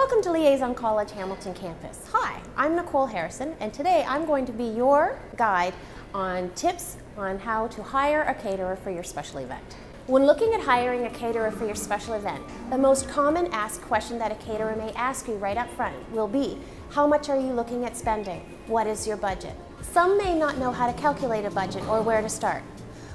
Welcome to Liaison College Hamilton campus. Hi, I'm Nicole Harrison, and today I'm going to be your guide on tips on how to hire a caterer for your special event. When looking at hiring a caterer for your special event, the most common asked question that a caterer may ask you right up front will be, how much are you looking at spending? What is your budget? Some may not know how to calculate a budget or where to start.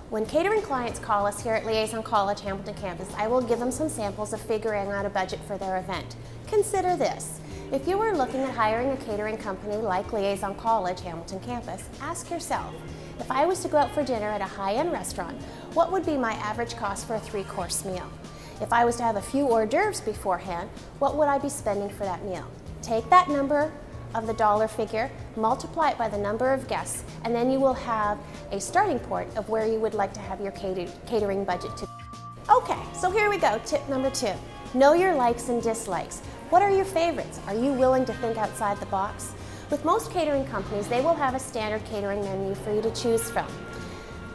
When catering clients call us here at Liaison College Hamilton campus, I will give them some samples of figuring out a budget for their event. Consider this. If you were looking at hiring a catering company like Liaison College Hamilton campus, ask yourself, if I was to go out for dinner at a high-end restaurant, what would be my average cost for a 3-course meal? If I was to have a few hors d'oeuvres beforehand, what would I be spending for that meal? Take that number of the dollar figure, multiply it by the number of guests, and then you will have a starting point of where you would like to have your catering budget to. Okay, so here we go, tip number 2. Know your likes and dislikes. What are your favorites? Are you willing to think outside the box? With most catering companies, they will have a standard catering menu for you to choose from.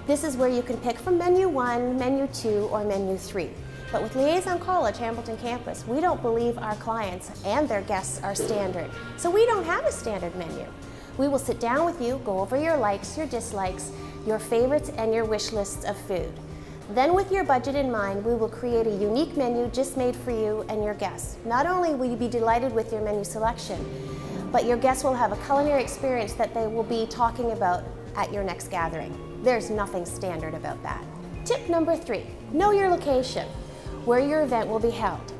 This is where you can pick from menu 1, menu 2, or menu 3. But with Liaison College Hamilton campus, we don't believe our clients and their guests are standard. So we don't have a standard menu. We will sit down with you, go over your likes, your dislikes, your favorites, and your wish lists of food. Then with your budget in mind, we will create a unique menu just made for you and your guests. Not only will you be delighted with your menu selection, but your guests will have a culinary experience that they will be talking about at your next gathering. There's nothing standard about that. Tip number 3, know your location, where your event will be held.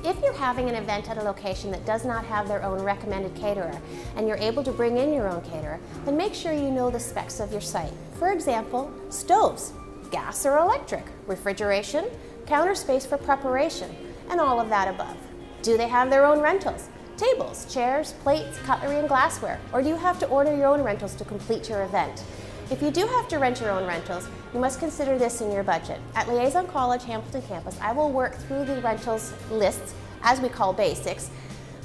If you're having an event at a location that does not have their own recommended caterer and you're able to bring in your own caterer, then make sure you know the specs of your site. For example, stoves, gas or electric, refrigeration, counter space for preparation, and all of that above. Do they have their own rentals? Tables, chairs, plates, cutlery, and glassware, or do you have to order your own rentals to complete your event? If you do have to rent your own rentals, you must consider this in your budget. At Liaison College Hamilton campus, I will work through the rentals lists, as we call basics,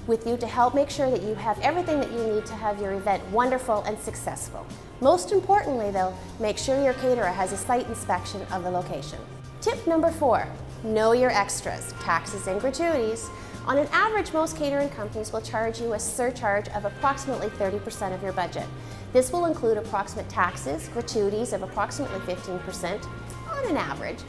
with you to help make sure that you have everything that you need to have your event wonderful and successful. Most importantly though, make sure your caterer has a site inspection of the location. Tip number 4, know your extras, taxes and gratuities. On an average, most catering companies will charge you a surcharge of approximately 30% of your budget. This will include approximate taxes, gratuities of approximately 15% on an average.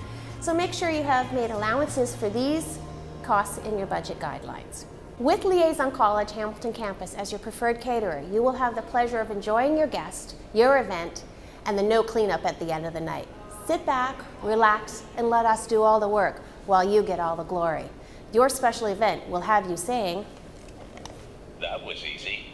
So make sure you have made allowances for these costs in your budget guidelines. With Liaison College Hamilton campus as your preferred caterer, you will have the pleasure of enjoying your guest, your event, and the no cleanup at the end of the night. Sit back, relax, and let us do all the work while you get all the glory. Your special event will have you saying, "That was easy."